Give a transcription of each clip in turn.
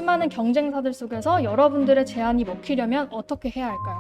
수많은 경쟁사들 속에서 여러분들의 제안이 먹히려면 어떻게 해야 할까요?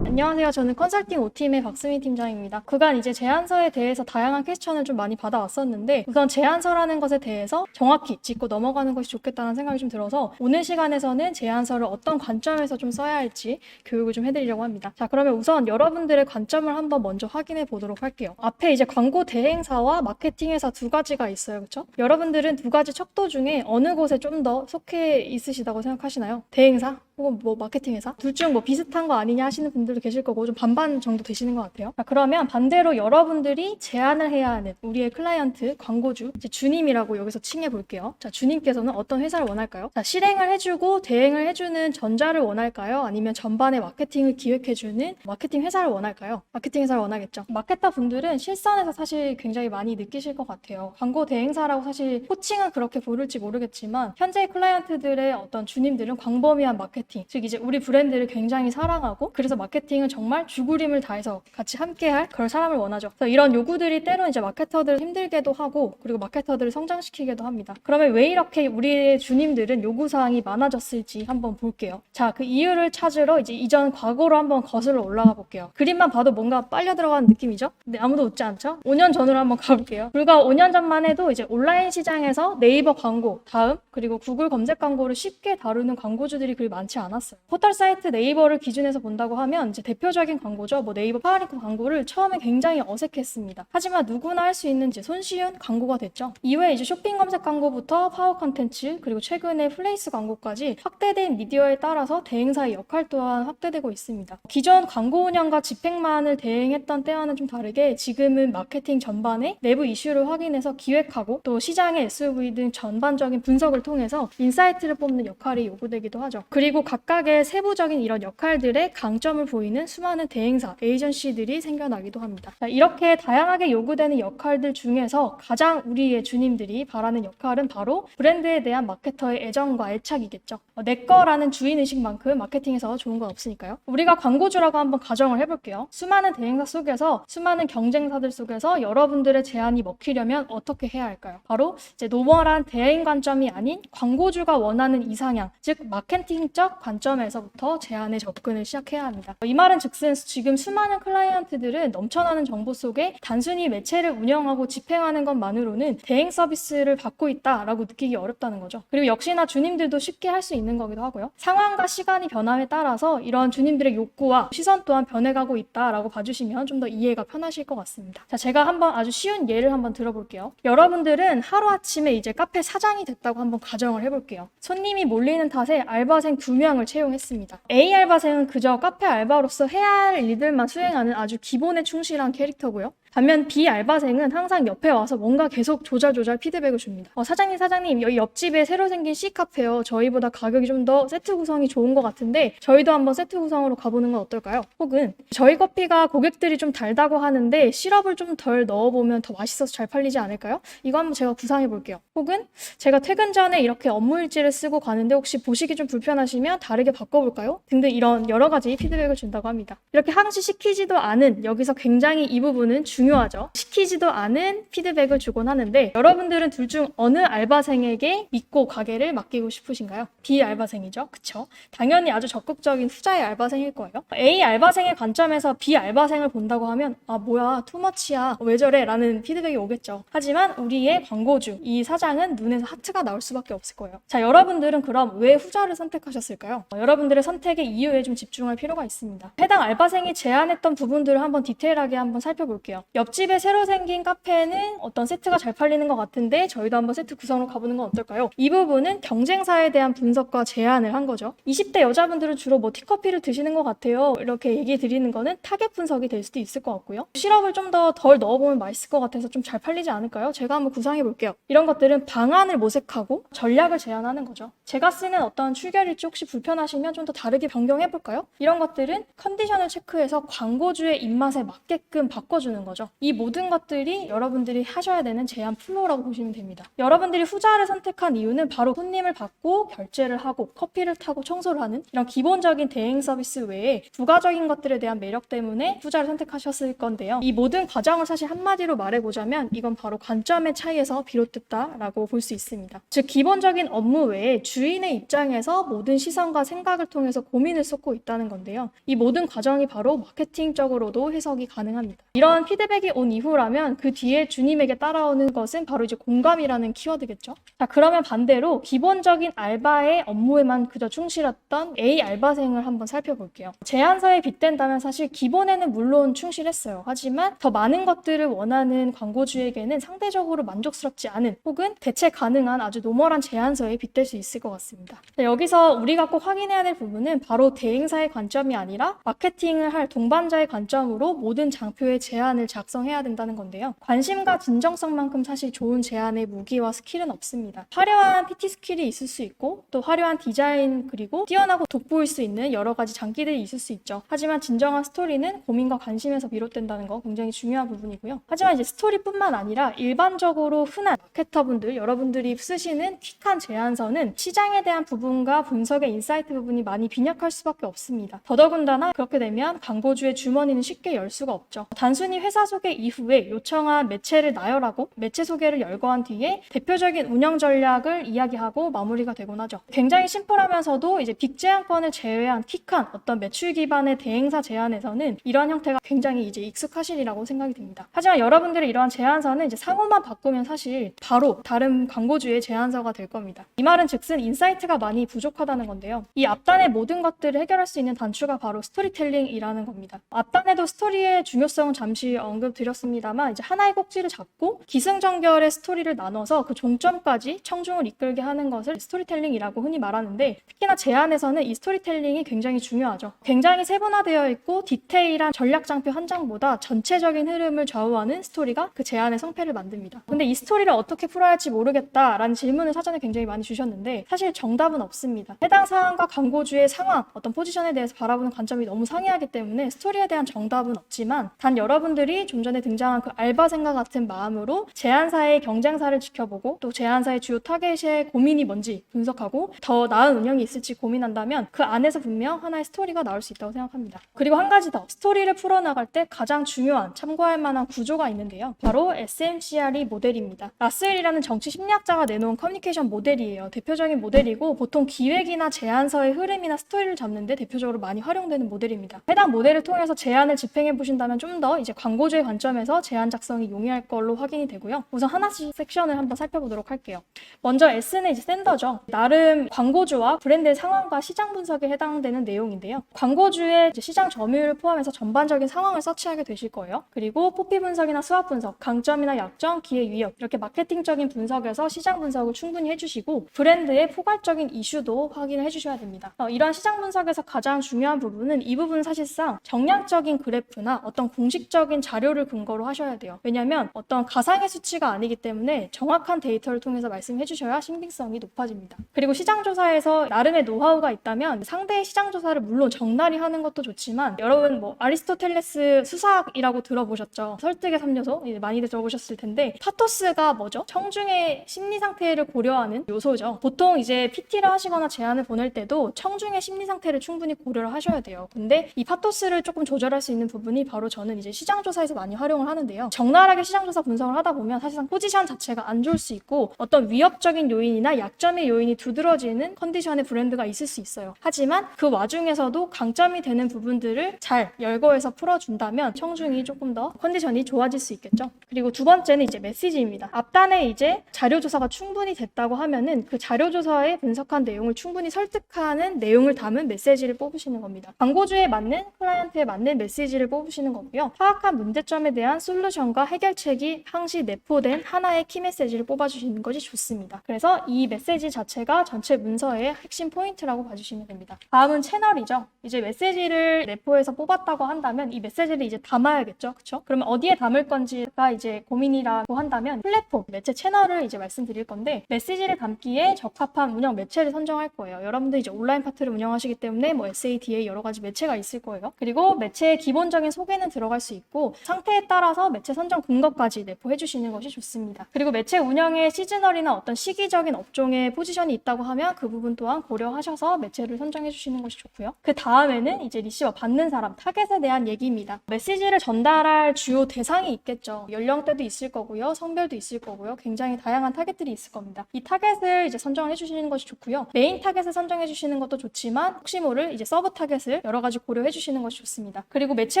안녕하세요. 저는 컨설팅 O팀의 박수미 팀장입니다. 그간 이제 제안서에 대해서 다양한 퀘스천을 좀 많이 받아왔었는데 우선 제안서라는 것에 대해서 정확히 짚고 넘어가는 것이 좋겠다는 생각이 좀 들어서 오늘 시간에서는 제안서를 어떤 관점에서 좀 써야 할지 교육을 좀 해드리려고 합니다. 자, 그러면 우선 여러분들의 관점을 한번 먼저 확인해 보도록 할게요. 앞에 이제 광고 대행사와 마케팅 회사 두 가지가 있어요. 그렇죠? 여러분들은 두 가지 척도 중에 어느 곳에 좀 더 속해 있으시다고 생각하시나요? 대행사? 혹은 뭐 마케팅 회사? 둘 중 뭐 비슷한 거 아니냐 하시는 분들도 계실 거고 좀 반반 정도 되시는 것 같아요. 자, 그러면 반대로 여러분들이 제안을 해야 하는 우리의 클라이언트, 광고주, 이제 주님이라고 여기서 칭해 볼게요. 자, 주님께서는 어떤 회사를 원할까요? 자, 실행을 해주고 대행을 해주는 전자를 원할까요? 아니면 전반의 마케팅을 기획해주는 마케팅 회사를 원할까요? 마케팅 회사를 원하겠죠. 마케터 분들은 실선에서 사실 굉장히 많이 느끼실 것 같아요. 광고 대행사라고 사실 호칭은 그렇게 부를지 모르겠지만 현재 클라이언트들의 어떤 주님들은 광범위한 마케팅, 즉 이제 우리 브랜드를 굉장히 사랑하고 그래서 마케팅은 정말 죽으림을 다해서 같이 함께할 그런 사람을 원하죠. 그래서 이런 요구들이 때론 이제 마케터들을 힘들게도 하고 그리고 마케터들을 성장시키기도 합니다. 그러면 왜 이렇게 우리의 주님들은 요구사항이 많아졌을지 한번 볼게요. 자, 그 이유를 찾으러 이제 이전 과거로 한번 거슬러 올라가 볼게요. 그림만 봐도 뭔가 빨려 들어가는 느낌이죠? 근데 아무도 웃지 않죠? 5년 전으로 한번 가볼게요. 불과 5년 전만 해도 이제 온라인 시장에서 네이버 광고, 다음 그리고 구글 검색 광고를 쉽게 다루는 광고주들이 그리 많지 않았어요. 포털 사이트 네이버를 기준해서 본다고 하면 이제 대표적인 광고죠. 뭐 네이버 파워링크 광고를 처음에 굉장히 어색했습니다. 하지만 누구나 할 수 있는 이제 손쉬운 광고가 됐죠. 이외에 이제 쇼핑 검색 광고부터 파워 컨텐츠 그리고 최근에 플레이스 광고까지 확대된 미디어에 따라서 대행사의 역할 또한 확대되고 있습니다. 기존 광고 운영과 집행만을 대행했던 때와는 좀 다르게 지금은 마케팅 전반에 내부 이슈를 확인해서 기획하고 또 시장의 SOV 등 전반적인 분석을 통해서 인사이트를 뽑는 역할이 요구되기도 하죠. 그리고 각각의 세부적인 이런 역할들의 강점을 보이는 수많은 대행사, 에이전시들이 생겨나기도 합니다. 자, 이렇게 다양하게 요구되는 역할들 중에서 가장 우리의 주님들이 바라는 역할은 바로 브랜드에 대한 마케터의 애정과 애착이겠죠. 내 거라는 주인의식만큼 마케팅에서 좋은 건 없으니까요. 우리가 광고주라고 한번 가정을 해볼게요. 수많은 대행사 속에서 수많은 경쟁사들 속에서 여러분들의 제안이 먹히려면 어떻게 해야 할까요? 바로 이제 노멀한 대행 관점이 아닌 광고주가 원하는 이상향, 즉 마케팅적 관점에서부터 제안에 접근을 시작해야 합니다. 이 말은 즉슨 지금 수많은 클라이언트들은 넘쳐나는 정보 속에 단순히 매체를 운영하고 집행하는 것만으로는 대행 서비스를 받고 있다라고 느끼기 어렵다는 거죠. 그리고 역시나 주님들도 쉽게 할 수 있는 거기도 하고요. 상황과 시간이 변함에 따라서 이런 주님들의 욕구와 시선 또한 변해가고 있다라고 봐주시면 좀 더 이해가 편하실 것 같습니다. 자, 제가 한번 아주 쉬운 예를 한번 들어볼게요. 여러분들은 하루아침에 이제 카페 사장이 됐다고 한번 가정을 해볼게요. 손님이 몰리는 탓에 알바생 2명을 채용했습니다. A 알바생은 그저 카페 알바로서 해야 할 일들만 수행하는 아주 기본에 충실한 캐릭터고요. 반면 B 알바생은 항상 옆에 와서 뭔가 계속 조잘조잘 피드백을 줍니다. 사장님, 여기 옆집에 새로 생긴 C카페요. 저희보다 가격이 좀 더 세트 구성이 좋은 것 같은데 저희도 한번 세트 구성으로 가보는 건 어떨까요? 혹은 저희 커피가 고객들이 좀 달다고 하는데 시럽을 좀 덜 넣어보면 더 맛있어서 잘 팔리지 않을까요? 이거 한번 제가 구상해 볼게요. 혹은 제가 퇴근 전에 이렇게 업무 일지를 쓰고 가는데 혹시 보시기 좀 불편하시면 다르게 바꿔볼까요? 등등 이런 여러 가지 피드백을 준다고 합니다. 이렇게 항시 시키지도 않은, 여기서 굉장히 이 부분은 중요하죠. 시키지도 않은 피드백을 주곤 하는데 여러분들은 둘 중 어느 알바생에게 믿고 가게를 맡기고 싶으신가요? B 알바생이죠. 그쵸? 당연히 아주 적극적인 후자의 알바생일 거예요. A 알바생의 관점에서 B 알바생을 본다고 하면 아 뭐야 투머치야 왜 저래 라는 피드백이 오겠죠. 하지만 우리의 광고주 이 사장은 눈에서 하트가 나올 수밖에 없을 거예요. 자, 여러분들은 그럼 왜 후자를 선택하셨을까요? 여러분들의 선택의 이유에 좀 집중할 필요가 있습니다. 해당 알바생이 제안했던 부분들을 한번 디테일하게 한번 살펴볼게요. 옆집에 새로 생긴 카페는 어떤 세트가 잘 팔리는 것 같은데 저희도 한번 세트 구성으로 가보는 건 어떨까요? 이 부분은 경쟁사에 대한 분석과 제안을 한 거죠. 20대 여자분들은 주로 뭐 티커피를 드시는 것 같아요. 이렇게 얘기 드리는 거는 타겟 분석이 될 수도 있을 것 같고요. 시럽을 좀 더 덜 넣어보면 맛있을 것 같아서 좀 잘 팔리지 않을까요? 제가 한번 구상해 볼게요. 이런 것들은 방안을 모색하고 전략을 제안하는 거죠. 제가 쓰는 어떤 출결일지 혹시 불편하시면 좀 더 다르게 변경해 볼까요? 이런 것들은 컨디션을 체크해서 광고주의 입맛에 맞게끔 바꿔주는 거죠. 거죠. 이 모든 것들이 여러분들이 하셔야 되는 제안 플로우라고 보시면 됩니다. 여러분들이 후자를 선택한 이유는 바로 손님을 받고 결제를 하고 커피를 타고 청소를 하는 이런 기본적인 대행 서비스 외에 부가적인 것들에 대한 매력 때문에 후자를 선택하셨을 건데요. 이 모든 과정을 사실 한마디로 말해보자면 이건 바로 관점의 차이에서 비롯됐다라고 볼 수 있습니다. 즉 기본적인 업무 외에 주인의 입장에서 모든 시선과 생각을 통해서 고민을 쏟고 있다는 건데요. 이 모든 과정이 바로 마케팅적으로도 해석이 가능합니다. 이런 피드백이 온 이후라면 그 뒤에 주님에게 따라오는 것은 바로 이제 공감이라는 키워드겠죠. 자, 그러면 반대로 기본적인 알바의 업무에만 그저 충실했던 A 알바생을 한번 살펴볼게요. 제안서에 빗댄다면 사실 기본에는 물론 충실했어요. 하지만 더 많은 것들을 원하는 광고주에게는 상대적으로 만족스럽지 않은 혹은 대체 가능한 아주 노멀한 제안서에 빗댈 수 있을 것 같습니다. 자, 여기서 우리가 꼭 확인해야 될 부분은 바로 대행사의 관점이 아니라 마케팅을 할 동반자의 관점으로 모든 장표의 제안을 작성해야 된다는 건데요. 관심과 진정성만큼 사실 좋은 제안의 무기와 스킬은 없습니다. 화려한 PT 스킬이 있을 수 있고 또 화려한 디자인 그리고 뛰어나고 돋보일 수 있는 여러 가지 장기들이 있을 수 있죠. 하지만 진정한 스토리는 고민과 관심에서 비롯된다는 거 굉장히 중요한 부분이고요. 하지만 이제 스토리뿐만 아니라 일반적으로 흔한 마케터분들, 여러분들이 쓰시는 퀵한 제안서는 시장에 대한 부분과 분석의 인사이트 부분이 많이 빈약할 수밖에 없습니다. 더더군다나 그렇게 되면 광고주의 주머니는 쉽게 열 수가 없죠. 단순히 회사 소개 이후에 요청한 매체를 나열하고 매체 소개를 열거한 뒤에 대표적인 운영 전략을 이야기하고 마무리가 되곤 하죠. 굉장히 심플하면서도 이제 빅 제안권을 제외한 퀵한 어떤 매출 기반의 대행사 제안에서는 이러한 형태가 굉장히 이제 익숙하시리라고 생각이 듭니다. 하지만 여러분들이 이러한 제안서는 이제 상호만 바꾸면 사실 바로 다른 광고주의 제안서가 될 겁니다. 이 말은 즉슨 인사이트가 많이 부족하다는 건데요. 이 앞단의 모든 것들을 해결할 수 있는 단추가 바로 스토리텔링이라는 겁니다. 앞단에도 스토리의 중요성은 잠시 언급드렸습니다만 이제 하나의 꼭지를 잡고 기승전결의 스토리를 나눠서 그 종점까지 청중을 이끌게 하는 것을 스토리텔링이라고 흔히 말하는데 특히나 제안에서는 이 스토리텔링이 굉장히 중요하죠. 굉장히 세분화되어 있고 디테일한 전략장표 한 장보다 전체적인 흐름을 좌우하는 스토리가 그 제안의 성패를 만듭니다. 근데 이 스토리를 어떻게 풀어야 할지 모르겠다라는 질문을 사전에 굉장히 많이 주셨는데 사실 정답은 없습니다. 해당 사안과 광고주의 상황, 어떤 포지션에 대해서 바라보는 관점이 너무 상이하기 때문에 스토리에 대한 정답은 없지만 단 여러분들이 좀 전에 등장한 그 알바생과 같은 마음으로 제안사의 경쟁사를 지켜보고 또 제안사의 주요 타겟의 고민이 뭔지 분석하고 더 나은 운영이 있을지 고민한다면 그 안에서 분명 하나의 스토리가 나올 수 있다고 생각합니다. 그리고 한 가지 더, 스토리를 풀어나갈 때 가장 중요한 참고할 만한 구조가 있는데요. 바로 SMCRE 모델입니다. 라셀이라는 정치 심리학자가 내놓은 커뮤니케이션 모델이에요. 대표적인 모델이고 보통 기획이나 제안서의 흐름이나 스토리를 잡는데 대표적으로 많이 활용되는 모델입니다. 해당 모델을 통해서 제안을 집행해 보신다면 좀 더 이제 광고주의 관점에서 제안 작성이 용이할 걸로 확인이 되고요. 우선 하나씩 섹션을 한번 살펴보도록 할게요. 먼저 S는 이제 샌더죠. 나름 광고주와 브랜드의 상황과 시장 분석에 해당되는 내용인데요. 광고주의 이제 시장 점유율을 포함해서 전반적인 상황을 서치하게 되실 거예요. 그리고 포피 분석이나 수합 분석, 강점이나 약점, 기회 위협 이렇게 마케팅적인 분석에서 시장 분석을 충분히 해주시고 브랜드의 포괄적인 이슈도 확인을 해주셔야 됩니다. 이런 시장 분석에서 가장 중요한 부분은 이 부분은 사실상 정량적인 그래프나 어떤 공식적인 자료를 근거로 하셔야 돼요. 왜냐하면 어떤 가상의 수치가 아니기 때문에 정확한 데이터를 통해서 말씀해 주셔야 신빙성이 높아집니다. 그리고 시장조사에서 나름의 노하우가 있다면 상대의 시장조사를 물론 적나리 하는 것도 좋지만 여러분 뭐 아리스토텔레스 수사학이라고 들어보셨죠? 설득의 3요소 많이들 들어보셨을 텐데 파토스가 뭐죠? 청중의 심리 상태를 고려하는 요소죠. 보통 이제 PT를 하시거나 제안을 보낼 때도 청중의 심리 상태를 충분히 고려를 하셔야 돼요. 근데 이 파토스를 조금 조절할 수 있는 부분이 바로 저는 이제 시장조사에서 많이 활용을 하는데요. 적나라하게 시장조사 분석을 하다 보면 사실상 포지션 자체가 안 좋을 수 있고 어떤 위협적인 요인이나 약점의 요인이 두드러지는 컨디션의 브랜드가 있을 수 있어요. 하지만 그 와중에서도 강점이 되는 부분들을 잘 열거해서 풀어준다면 청중이 조금 더 컨디션이 좋아질 수 있겠죠. 그리고 두 번째는 이제 메시지입니다. 앞단에 이제 자료조사가 충분히 됐다고 하면은 그 자료조사에 분석한 내용을 충분히 설득하는 내용을 담은 메시지를 뽑으시는 겁니다. 광고주에 맞는 클라이언트에 맞는 메시지를 뽑으시는 거고요. 파악한 문제점에 대한 솔루션과 해결책이 항시 내포된 하나의 키 메시지를 뽑아주시는 것이 좋습니다. 그래서 이 메시지 자체가 전체 문서의 핵심 포인트라고 봐주시면 됩니다. 다음은 채널이죠. 이제 메시지를 내포해서 뽑았다고 한다면 이 메시지를 이제 담아야겠죠. 그렇죠? 그러면 어디에 담을 건지가 이제 고민이라고 한다면 플랫폼, 매체 채널을 이제 말씀드릴 건데 메시지를 담기에 적합한 운영 매체를 선정할 거예요. 여러분들 이제 온라인 파트를 운영하시기 때문에 뭐 SATA 여러 가지 매체가 있을 거예요. 그리고 매체의 기본적인 소개는 들어갈 수 있고 상태에 따라서 매체 선정 근거까지 내포해 주시는 것이 좋습니다. 그리고 매체 운영에 시즈널이나 어떤 시기적인 업종의 포지션이 있다고 하면 그 부분 또한 고려하셔서 매체를 선정해 주시는 것이 좋고요. 그 다음에는 이제 리시버 받는 사람, 타겟에 대한 얘기입니다. 메시지를 전달할 주요 대상이 있겠죠. 연령대도 있을 거고요. 성별도 있을 거고요. 굉장히 다양한 타겟들이 있을 겁니다. 이 타겟을 이제 선정을 해주시는 것이 좋고요. 메인 타겟을 선정해 주시는 것도 좋지만 혹시 모를 이제 서브 타겟을 여러 가지 고려해 주시는 것이 좋습니다. 그리고 매체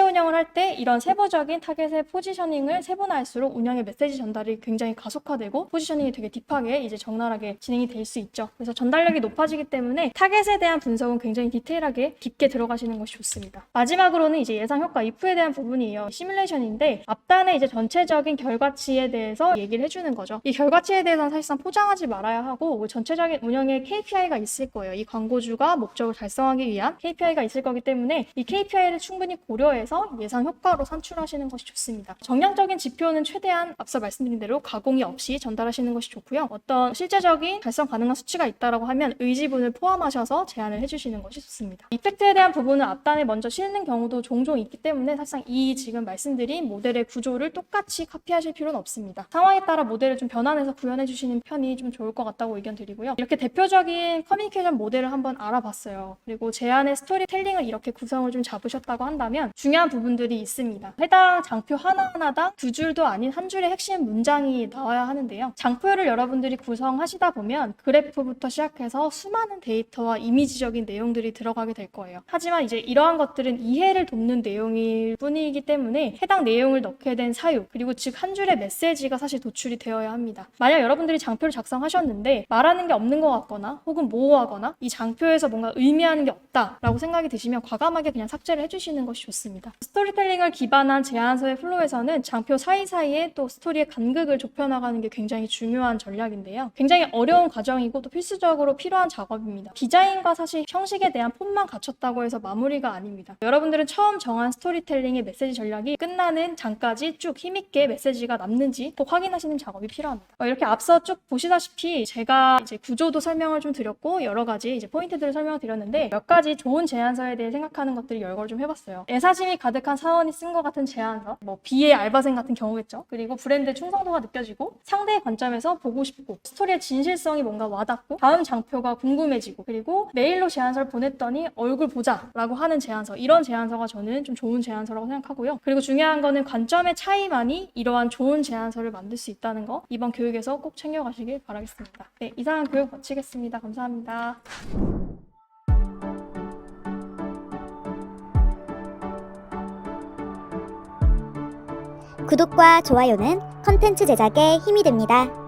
운영을 할 때 이런 세부적인 타겟의 포지셔닝을 세분화할수록 운영의 메시지 전달이 굉장히 가속화되고 포지셔닝이 되게 딥하게 이제 적나라하게 진행이 될 수 있죠. 그래서 전달력이 높아지기 때문에 타겟에 대한 분석은 굉장히 디테일하게 깊게 들어가시는 것이 좋습니다. 마지막으로는 이제 예상 효과 IF에 대한 부분이에요. 시뮬레이션인데 앞단에 이제 전체적인 결과치에 대해서 얘기를 해주는 거죠. 이 결과치에 대해서는 사실상 포장하지 말아야 하고 전체적인 운영에 KPI가 있을 거예요. 이 광고주가 목적을 달성하기 위한 KPI가 있을 거기 때문에 이 KPI를 충분히 고려해서 예상 효과로 산출하시는 것이 좋습니다. 정량적인 지표는 최대한 앞서 말씀드린 대로 가공이 없이 전달하시는 것이 좋고요. 어떤 실제적인 달성 가능한 수치가 있다고 하면 의지분을 포함하셔서 제안을 해주시는 것이 좋습니다. 이펙트에 대한 부분은 앞단에 먼저 실는 경우도 종종 있기 때문에 사실상 이 지금 말씀드린 모델의 구조를 똑같이 카피하실 필요는 없습니다. 상황에 따라 모델을 좀 변환해서 구현해 주시는 편이 좀 좋을 것 같다고 의견 드리고요. 이렇게 대표적인 커뮤니케이션 모델을 한번 알아봤어요. 그리고 제안의 스토리텔링을 이렇게 구성을 좀 잡으셨다고 한다면 중요한 부분들이 있습니다. 해당 장표 하나하나당 2줄도 아닌 한 줄의 핵심 문장이 나와야 하는데요. 장표를 여러분들이 구성하시다 보면 그래프부터 시작해서 수많은 데이터와 이미지적인 내용들이 들어가게 될 거예요. 하지만 이제 이러한 것들은 이해를 돕는 내용일 뿐이기 때문에 해당 내용을 넣게 된 사유 그리고 즉 한 줄의 메시지가 사실 도출이 되어야 합니다. 만약 여러분들이 장표를 작성하셨는데 말하는 게 없는 것 같거나 혹은 모호하거나 이 장표에서 뭔가 의미하는 게 없다라고 생각이 드시면 과감하게 그냥 삭제를 해주시는 것이 좋습니다. 스토리텔링을 기반한 제안서의 플로우에서는 장표 사이사이에 또 스토리의 간극을 좁혀나가는 게 굉장히 중요한 전략인데요. 굉장히 어려운 과정이고 또 필수적으로 필요한 작업입니다. 디자인과 사실 형식에 대한 폼만 갖췄다고 해서 마무리가 아닙니다. 여러분들은 처음 정한 스토리텔링의 메시지 전략이 끝나는 장까지 쭉 힘있게 메시지가 남는지 꼭 확인하시는 작업이 필요합니다. 이렇게 앞서 쭉 보시다시피 제가 이제 구조도 설명을 좀 드렸고 여러 가지 이제 포인트들을 설명을 드렸는데 몇 가지 좋은 제안서에 대해 생각하는 것들을 열거를 좀 해봤어요. 애사심이 가득한 사원이 쓴 것 같은 제안서, 뭐 B의 알바생 같은 경우겠죠. 그리고 브랜드의 충성도가 느껴지고 상대의 관점에서 보고 싶고 스토리의 진실성이 뭔가 와닿고 다음 장표가 궁금해지고 그리고 메일로 제안서를 보냈더니 얼굴 보자 라고 하는 제안서, 이런 제안서가 저는 좀 좋은 제안서라고 생각하고요. 그리고 중요한 거는 관점의 차이만이 이러한 좋은 제안서를 만들 수 있다는 거 이번 교육에서 꼭 챙겨가시길 바라겠습니다. 네, 이상한 교육 마치겠습니다. 감사합니다. 구독과 좋아요는 컨텐츠 제작에 힘이 됩니다.